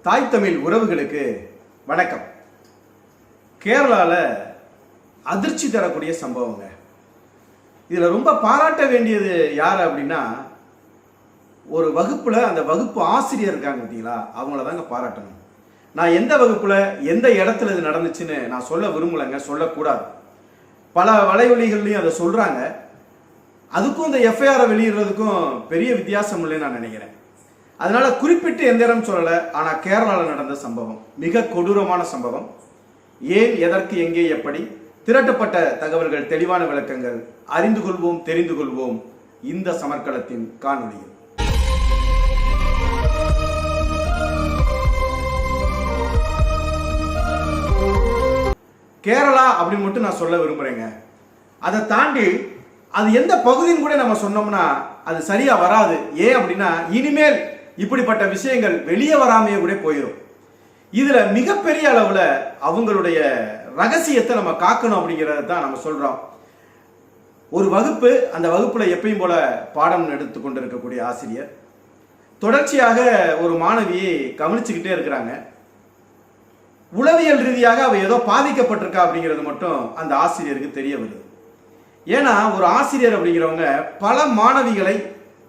தாய் தமிழ் உறவுகளுக்கு வணக்கம். கேரளாவில் அதிர்ச்சி தரக்கூடிய சம்பவங்க. இதில் ரொம்ப பாராட்ட வேண்டியது யார் அப்படின்னா, ஒரு வகுப்பில் அந்த வகுப்பு ஆசிரியர் இருக்காங்க பார்த்தீங்களா, அவங்கள தாங்க பாராட்டணும். நான் எந்த வகுப்பில் எந்த இடத்துல இது நடந்துச்சுன்னு நான் சொல்ல விரும்பலைங்க, சொல்லக்கூடாது. பல வலைவலிகள்லையும் அதை சொல்கிறாங்க. அதுக்கும் இந்த எஃப்ஐஆரை வெளியிடுறதுக்கும் பெரிய வித்தியாசம் இல்லைன்னு நான் நினைக்கிறேன். அதனால குறிப்பிட்டு எந்த இடம் சொல்லலை. ஆனால் கேரளாவில் நடந்த சம்பவம் மிக கொடூரமான சம்பவம். ஏன், எதற்கு, எங்கே, எப்படி, திரட்டப்பட்ட தகவல்கள், தெளிவான விளக்கங்கள் அறிந்து கொள்வோம், தெரிந்து கொள்வோம் இந்த சமர்க்களத்தின் காணொலியில். கேரளா அப்படின்னு மட்டும் நான் சொல்ல விரும்புறேங்க. அதை தாண்டி அது எந்த பகுதின்னு கூட நம்ம சொன்னோம்னா அது சரியா வராது. ஏன் அப்படின்னா, இனிமேல் இப்படிப்பட்ட விஷயங்கள் வெளியே வராமையே கூட போயிடும். இதுல மிகப்பெரிய அளவுல அவங்களுடைய ரகசியத்தை நம்ம காக்கணும் அப்படிங்கறத தான் நம்ம சொல்றோம். ஒரு வகுப்பு, அந்த வகுப்புல எப்பயும் போல பாடம் எடுத்து கொண்டு இருக்கக்கூடிய ஆசிரியர் தொடர்ச்சியாக ஒரு மாணவியை கவனிச்சுக்கிட்டே இருக்கிறாங்க. உளவியல் ரீதியாக அவ ஏதோ பாதிக்கப்பட்டிருக்கா அப்படிங்கிறது மட்டும் அந்த ஆசிரியருக்கு தெரிய வருது. ஏன்னா ஒரு ஆசிரியர் அப்படிங்கிறவங்க பல மாணவிகளை,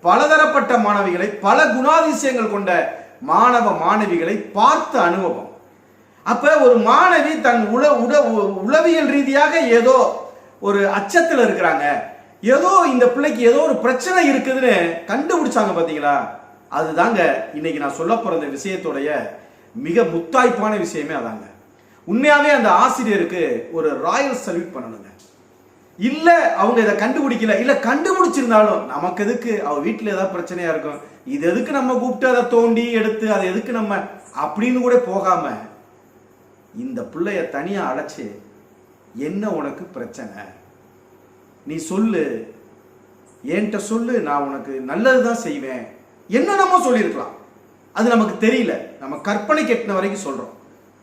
பலதரப்பட்ட மாணவிகளை, பல குணாதிசயங்கள் கொண்ட மாணவ மாணவிகளை பார்த்த அனுபவம். அப்ப ஒரு மாணவி தன் உளவியல் ரீதியாக ஏதோ ஒரு அச்சத்தில் இருக்கிறாங்க, ஏதோ இந்த பிள்ளைக்கு ஏதோ ஒரு பிரச்சனை இருக்குதுன்னு கண்டுபிடிச்சாங்க பாத்தீங்களா. அதுதாங்க இன்னைக்கு நான் சொல்ல போற இந்த விஷயத்துடைய மிக முத்தாய்ப்பான விஷயமே அதாங்க. உண்மையாவே அந்த ஆசிரியருக்கு ஒரு ராயல் சல்யூட் பண்ணணுங்க. இல்ல அவங்க இதை கண்டுபிடிக்கல, இல்ல கண்டுபிடிச்சிருந்தாலும் நமக்கு எதுக்கு, அவ வீட்டுல ஏதாவது பிரச்சனையா இருக்கும், இது எதுக்கு நம்ம கூப்பிட்டு அதை தோண்டி எடுத்து அதை எதுக்கு நம்ம அப்படின்னு கூட போகாம இந்த பிள்ளைய தனியா அடைச்சு, என்ன உனக்கு பிரச்சனை, நீ சொல்லு, என்கிட்ட சொல்லு, நான் உனக்கு நல்லதுதான் செய்வேன், என்ன நம்ம சொல்லியிருக்கலாம். அது நமக்கு தெரியல, நம்ம கற்பனை கெட்டின வரைக்கும் சொல்றோம்.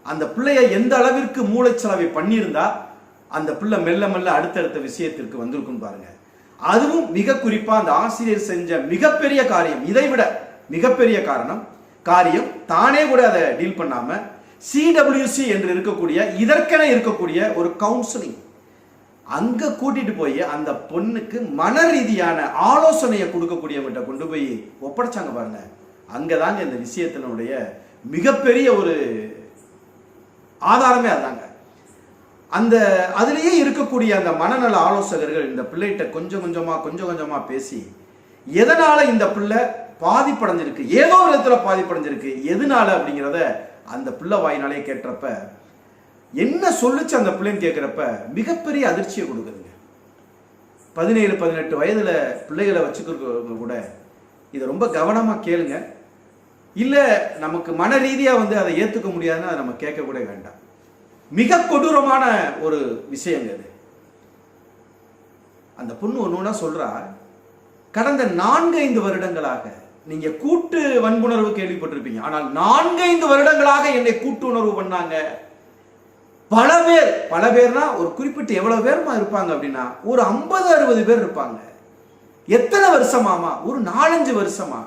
அந்த பிள்ளைய எந்த அளவிற்கு மூளைச்சலவை பண்ணியிருந்தா அந்த பிள்ளை மெல்ல மெல்ல அடுத்தடுத்த விஷயத்திற்கு வந்திருக்கும் பாருங்க. அதுவும் மிக குறிப்பா அந்த ஆசிரியர் செஞ்ச மிகப்பெரிய காரியம், இதை விட மிகப்பெரிய காரியம் தானே கூட அதை டீல் பண்ணாம CWC என்று இருக்கக்கூடிய, இதற்கென இருக்கக்கூடிய ஒரு கவுன்சிலிங் அங்க கூட்டிட்டு போய் அந்த பொண்ணுக்கு மன ரீதியான ஆலோசனையை கொடுக்கக்கூடியவங்கிட்ட கொண்டு போய் ஒப்படைச்சாங்க பாருங்க. அங்கதாங்க இந்த விஷயத்தினுடைய மிகப்பெரிய ஒரு ஆதாரமே அதாங்க. அந்த அதிலேயே இருக்கக்கூடிய அந்த மனநல ஆலோசகர்கள் இந்த பிள்ளைகிட்ட கொஞ்சம் கொஞ்சமா பேசி, எதனால இந்த பிள்ளை பாதிப்படைஞ்சிருக்கு, ஏதோ ஒரு இடத்துல பாதிப்படைஞ்சிருக்கு, எதனால அப்படிங்கிறத அந்த பிள்ளை வாயினாலே கேட்டப்ப, என்ன சொல்லுச்சு அந்த பிள்ளைன்னு கேட்கிறப்ப மிகப்பெரிய அதிர்ச்சியை கொடுக்குதுங்க. 17-18 வயதுல பிள்ளைகளை வச்சுக்கிறவங்க கூட இதை ரொம்ப கவனமா கேளுங்க. இல்ல நமக்கு மன ரீதியா அதை ஏத்துக்க முடியாதுன்னு அதை நம்ம கேட்க கூட வேண்டாம். மிக கொடூரமான ஒரு விஷயங்க அது. அந்த பொண்ணு ஒண்ணுன்னா சொல்றா, கடந்த 4-5 வருடங்களாக நீங்க கூட்டு வன்புணர்வு கேள்விப்பட்டிருப்பீங்க, ஆனால் 4-5 வருடங்களாக என்னை கூட்டு உணர்வு பண்ணாங்க. பல பேர்னா ஒரு குறிப்பிட்ட எவ்வளவு பேருமா இருப்பாங்க அப்படின்னா ஒரு 50-60 பேர் இருப்பாங்க. எத்தனை வருஷமாமா? ஒரு 4-5 வருஷமா.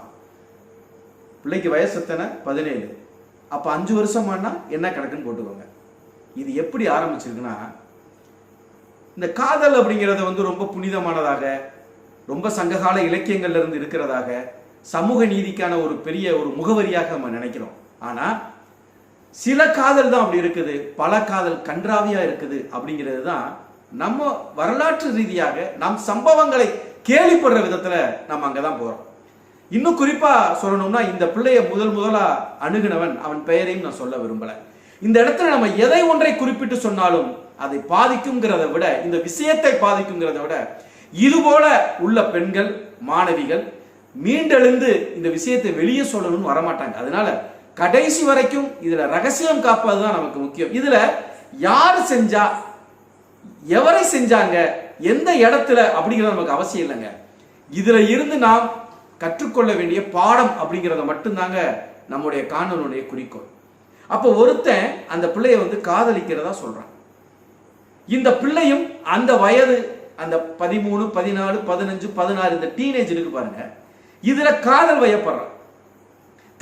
பிள்ளைக்கு வயசு எத்தனை? 17. அப்ப 5 வருஷமானா என்ன கணக்குன்னு போட்டுக்கோங்க. இது எப்படி ஆரம்பிச்சிருக்குன்னா, இந்த காதல் அப்படிங்கிறத ரொம்ப புனிதமானதாக, ரொம்ப சங்ககால இலக்கியங்கள்ல இருந்து இருக்கிறதாக, சமூக நீதிக்கான ஒரு பெரிய ஒரு முகவரியாக நம்ம நினைக்கிறோம். ஆனா சில காதல் தான் அப்படி இருக்குது, பல காதல் கன்றாவியா இருக்குது அப்படிங்கிறது தான் நம்ம வரலாற்று ரீதியாக நம் சம்பவங்களை கேள்விப்படுற விதத்துல நம்ம அங்கதான் போறோம். இன்னும் குறிப்பா சொல்லணும்னா, இந்த பிள்ளைய முதலா அணுகினவன், அவன் பெயரையும் நான் சொல்ல விரும்பல. இந்த இடத்துல நம்ம எதை ஒன்றை குறிப்பிட்டு சொன்னாலும் அதை பாதிக்குங்கிறத விட, இந்த விஷயத்தை பாதிக்குங்கிறத விட, இது போல உள்ள பெண்கள், மாணவிகள் மீண்டெழுந்து இந்த விஷயத்தை வெளியே சொல்லணும்னு வரமாட்டாங்க. அதனால கடைசி வரைக்கும் இதுல ரகசியம் காப்பதுதான் நமக்கு முக்கியம். இதுல யாரு செஞ்சா, எவரை செஞ்சாங்க, எந்த இடத்துல அப்படிங்கிறது நமக்கு அவசியம் இல்லைங்க. இதுல இருந்து நாம் கற்றுக்கொள்ள வேண்டிய பாடம் அப்படிங்கிறத மட்டும்தாங்க நம்முடைய காணொலியுடைய குறிக்கோள். அப்போ ஒருத்தன் அந்த பிள்ளைய காதலிக்கிறதா சொல்றான். இந்த பிள்ளையும் அந்த வயது, அந்த 13, 14, 15, 16 இந்த டீனேஜ் இருக்கு பாருங்க, இதுல காதல் வயப்படுறான்.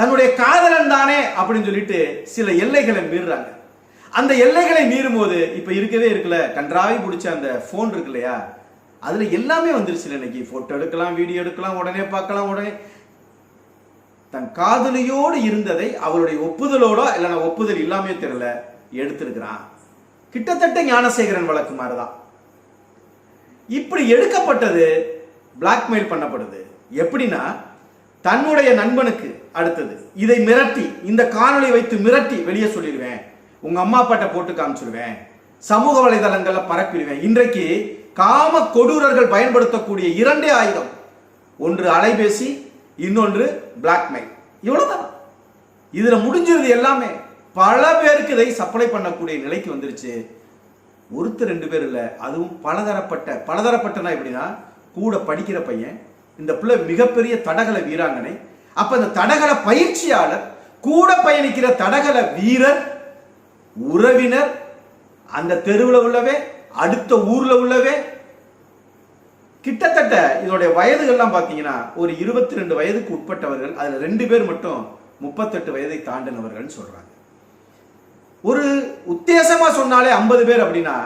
தன்னுடைய காதலன் தானே அப்படின்னு சொல்லிட்டு சில எல்லைகளை மீறுறாங்க. அந்த எல்லைகளை மீறும் போது இப்ப இருக்கவே இருக்குல்ல, கன்றாவி பிடிச்ச அந்த போன் இருக்கு இல்லையா, அதுல எல்லாமே வந்துருச்சு. இன்னைக்கு போட்டோ எடுக்கலாம், வீடியோ எடுக்கலாம், உடனே பார்க்கலாம். உடனே தன் காதலியோடு இருந்ததை அவளுடைய ஒப்புதலோட இல்லைன்னா ஒப்புதல் இல்லாமே தெரியல எடுத்திருக்கிறான். கிட்டத்தட்ட ஞானசேகரன் வழக்கு மாதிரிதான். இப்படி எடுக்கப்பட்டது பிளாக்மெயில் பண்ணப்படுது. எப்படின்னா, தன்னுடைய நண்பனுக்கு அடுத்தது இதை மிரட்டி, இந்த காணொளி வைத்து மிரட்டி வெளியே சொல்லிடுவேன், உங்க அம்மா அப்பாட்ட போட்டு காமிச்சிடுவேன், சமூக வலைதளங்கள்ல பரப்பிடுவேன். இன்றைக்கு காம கொடூரர்கள் பயன்படுத்தக்கூடிய இரண்டே ஆயுதம், ஒன்று அலைபேசி, இன்னொன்று பிளாக்மெயில். இவ்வளவுதான். இதுல முடிஞ்சிருது எல்லாமே. பல பேருக்கு இதை சப்ளை பண்ணக்கூடிய நிலைக்கு வந்துருச்சு. ஒருத்தர் ரெண்டு பேர் இல்ல, அதுவும் பலதரப்பட்டனா எப்படின்னா, கூட படிக்கிற பையன், இந்த பிள்ளை மிகப்பெரிய தடகள வீராங்கனை, அப்ப இந்த தடகள பயிற்சியாளர், கூட பயணிக்கிற தடகள வீரர், உறவினர், அந்த தெருவில் உள்ளவே, அடுத்த ஊர்ல உள்ளவே, கிட்டத்தட்ட இதோடைய வயதுகள்லாம் பாத்தீங்கன்னா ஒரு 22 வயதுக்கு உட்பட்டவர்கள், அதுல 2 பேர் மட்டும் 38 வயதை தாண்டினவர்கள் சொல்றாங்க. ஒரு உத்தேசமா சொன்னாலே 50 பேர் அப்படின்னா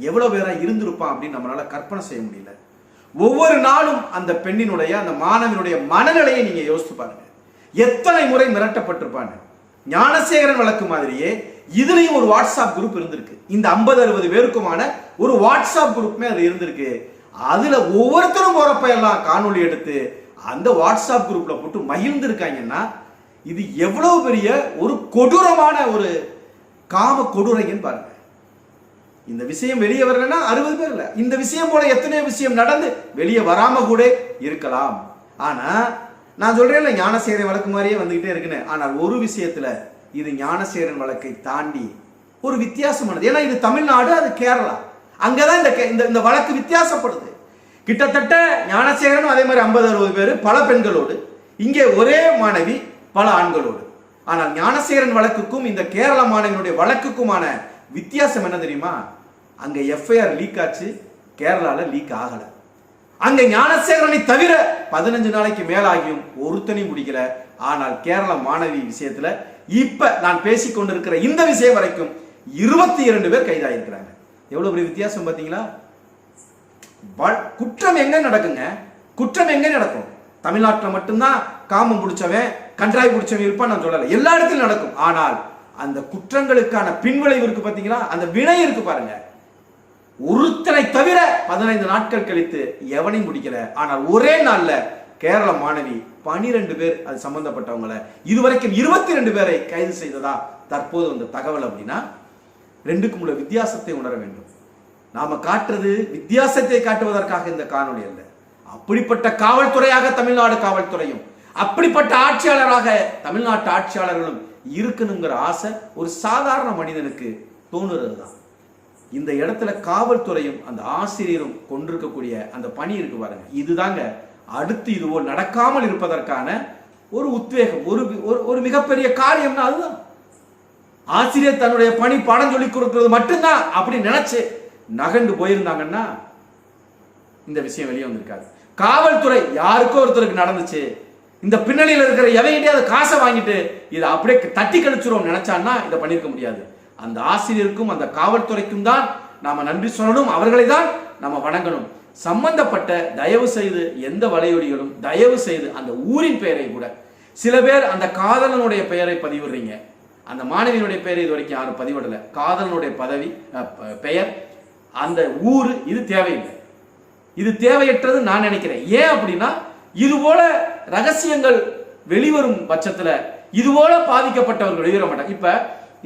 எவ்வளவு பேரா இருந்திருப்பான் அப்படின்னு நம்மளால கற்பனை செய்ய முடியல. ஒவ்வொரு நாளும் அந்த பெண்ணினுடைய, அந்த மாணவனுடைய மனநிலையை நீங்க யோசித்து பாருங்க. எத்தனை முறை மிரட்டப்பட்டிருப்பாங்க. ஞானசேகரன் வழக்கு மாதிரியே இதுலயும் ஒரு வாட்ஸ்அப் குரூப் இருந்திருக்கு. இந்த 50-60 பேருக்குமான ஒரு வாட்ஸ்அப் குரூப்மே அது இருந்திருக்கு. அதுல ஒவ்வொருத்தரும் போறப்ப எல்லாம் காணொலி எடுத்து அந்த வாட்ஸ்அப் குரூப்ல போட்டு மகிழ்ந்திருக்காங்கன்னா இது எவ்வளவு பெரிய ஒரு கொடூரமான ஒரு காம கொடூரைன்னு பாருங்க. இந்த விஷயம் வெளியே வரலன்னா 60 பேர் இல்ல, இந்த விஷயம் போல எத்தனையோ விஷயம் நடந்து வெளியே வராம கூட இருக்கலாம். ஆனா நான் சொல்றேன், ஞானசேகரன் வழக்கு மாதிரியே வந்துகிட்டே இருக்குன்னு. ஆனால் ஒரு விஷயத்துல இது ஞானசேகரன் வழக்கை தாண்டி ஒரு வித்தியாசமானது. ஏன்னா இது தமிழ்நாடு, அது கேரளா. அங்கதான் இந்த வழக்கு வித்தியாசப்படுது. கிட்டத்தட்ட ஞானசேகரனும் அதே மாதிரி 50-60 பேர் பல பெண்களோடு, இங்கே ஒரே மாணவி பல ஆண்களோடு. ஆனால் ஞானசேகரன் வழக்குக்கும் இந்த கேரள மாணவியினுடைய வழக்குக்குமான வித்தியாசம் என்ன தெரியுமா? அங்க எஃப்ஐஆர் லீக் ஆச்சு, கேரளால லீக் ஆகல. அங்க ஞானசேகரனை தவிர 15 நாளைக்கு மேலாகியும் ஒருத்தனையும் முடிக்கல. ஆனால் கேரள மாணவி விஷயத்துல இப்ப நான் பேசிக் கொண்டிருக்கிற இந்த விஷயம் வரைக்கும் 22 பேர் கைதாயிருக்கிறாங்க. எவ்வளவு பெரிய வித்தியாசம் பாத்தீங்களா? குற்றம் எங்க நடக்குங்க? குற்றம் எங்க நடக்கும்? தமிழ்நாட்டில் மட்டும்தான் காமம் பிடிச்சவன், கன்றாய் பிடிச்சவன் இருப்பான் நான் சொல்லல, எல்லா இடத்திலும் நடக்கும். ஆனால் அந்த குற்றங்களுக்கான பின்விளைவு இருக்கு பாத்தீங்களா, அந்த வினை இருக்கு பாருங்க. ஒருத்தனை தவிர 15 நாட்கள் கழித்து எவனையும் முடிக்கல. ஆனால் ஒரே நாள்ல கேரள மாணவி 12 பேர் அது சம்பந்தப்பட்டவங்களை, இதுவரைக்கும் 22 பேரை கைது செய்ததா தற்போது வந்த தகவல். அப்படின்னா ரெண்டுக்கும் உள்ள வித்தியாசத்தை உணர வேண்டும். நாம காட்டுறது வித்தியாசத்தை காட்டுவதற்காக இந்த காணொளி அல்ல. அப்படிப்பட்ட காவல்துறையாக தமிழ்நாடு காவல்துறையும், அப்படிப்பட்ட ஆட்சியாளராக தமிழ்நாட்டு ஆட்சியாளர்களும் இருக்கணுங்கிற ஆசை ஒரு சாதாரண மனிதனுக்கு தோணுறது தான். இந்த இடத்துல காவல்துறையும் அந்த ஆசிரியரும் கொண்டிருக்கக்கூடிய அந்த பணி இருக்கு பாருங்க, இதுதாங்க அடுத்து இதுபோல் நடக்காமல் இருப்பதற்கான ஒரு உத்வேகம், ஒரு மிகப்பெரிய காரியம்னா அதுதான். ஆசிரியர் தன்னுடைய பணி பாடம் சொல்லி கொடுக்கிறது மட்டும்தான் அப்படி நினைச்சு நகண்டு போயிருந்தாங்கன்னா இந்த விஷயம் வெளியே வந்திருக்காது. காவல்துறை யாருக்கோ ஒருத்தருக்கு நடந்துச்சு, இந்த பின்னணியில் இருக்கிற எவையிட்டே காசை வாங்கிட்டு இதை அப்படியே தட்டி கழிச்சிரும் நினைச்சான்னா இதை பண்ணிருக்க முடியாது. அந்த ஆசிரியருக்கும் அந்த காவல்துறைக்கும் தான் நாம நன்றி சொல்லணும், அவர்களை தான் நாம வணங்கணும். சம்பந்தப்பட்ட தயவு செய்து எந்த வலையொலிகளும் தயவு செய்து அந்த ஊரின் பெயரை கூட, சில பேர் அந்த காதலனுடைய பெயரை பதிவிடுறீங்க, அந்த மாணவியினுடைய பெயரை இது வரைக்கும் யாரும் பதிவிடல. காதலனுடைய பெயர், அந்த ஊரு, இது தேவையில்லை, இது தேவையற்றது நான் நினைக்கிறேன். ஏன் அப்படின்னா இது போல ரகசியங்கள் வெளிவரும் பட்சத்துல இது போல பாதிக்கப்பட்டவர்கள் வெளிவர மாட்டாங்க. இப்ப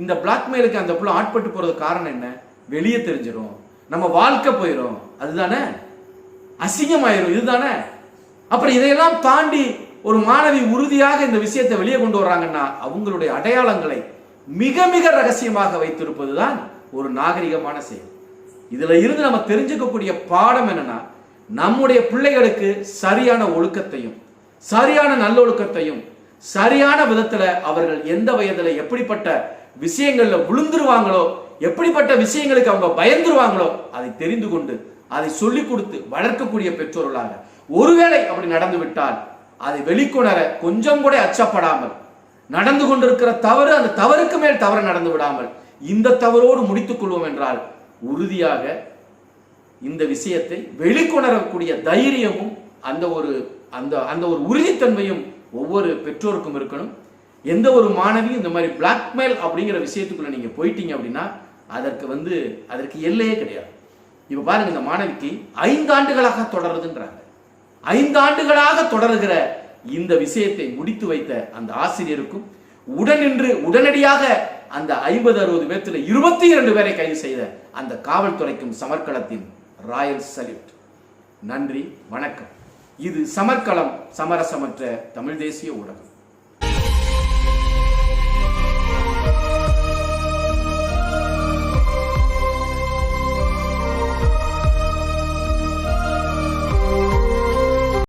இந்த பிளாக்மெயிலுக்கு அந்த புள்ள ஆட்பட்டு போறது காரணம் என்ன? வெளியே தெரிஞ்சிடும், நம்ம வாழ்க்கை போயிடும், அதுதானே, அசிங்கமாயிரும், இதுதானே. அப்புறம் இதையெல்லாம் தாண்டி ஒரு மாணவி உறுதியாக இந்த விஷயத்தை வெளியே கொண்டு வர்றாங்கன்னா அவங்களுடைய அடையாளங்களை மிக மிக ரகசியமாக வைத்திருப்பதுதான் ஒரு நாகரிகமான செயல். இதுல இருந்து நம்ம தெரிஞ்சுக்கக்கூடிய பாடம் என்னன்னா, நம்முடைய பிள்ளைகளுக்கு சரியான ஒழுக்கத்தையும் சரியான நல்லொழுக்கத்தையும் சரியான விதத்துல அவர்கள் எந்த வயதுல எப்படிப்பட்ட விஷயங்கள்ல விழுந்துருவாங்களோ, எப்படிப்பட்ட விஷயங்களுக்கு அவங்க பயந்துருவாங்களோ அதை தெரிந்து கொண்டு அதை சொல்லிக் கொடுத்து வளர்க்கக்கூடிய பெற்றோர்களாக, ஒருவேளை அப்படி நடந்து விட்டால் அதை வெளிக்கொணர கொஞ்சம் கூட அச்சப்படாமல் நடந்து கொண்டிருக்கிற தவறு அந்த தவறுக்கு மேல் தவறு நடந்து விடாமல் இந்த தவறோடு முடித்துக் கொள்வோம் என்றால் உறுதியாக இந்த விஷயத்தை வெளிக்கொணரக்கூடிய தைரியமும் அந்த ஒரு உறுதித்தன்மையும் ஒவ்வொரு பெற்றோருக்கும் இருக்கணும். எந்த ஒரு மாணவியும் இந்த மாதிரி பிளாக்மெயில் அப்படிங்கிற விஷயத்துக்குள்ள நீங்க போயிட்டீங்க அப்படின்னா அதற்கு எல்லையே கிடையாது. இப்ப பாருங்க, இந்த மாணவிக்கு 5 ஆண்டுகளாக தொடருதுன்றாங்க. 5 ஆண்டுகளாக தொடர்கிற இந்த விஷயத்தை முடித்து வைத்த அந்த ஆசிரியருக்கும் உடனடியாக அந்த 50-60 பேர்த்துல 22 பேரை கைது செய்த அந்த காவல்துறைக்கும் சமர்க்களத்தின் ராயல் சல்யூட். நன்றி, வணக்கம். இது சமர்க்களம், சமரசமற்ற தமிழ் தேசிய ஊடகம்.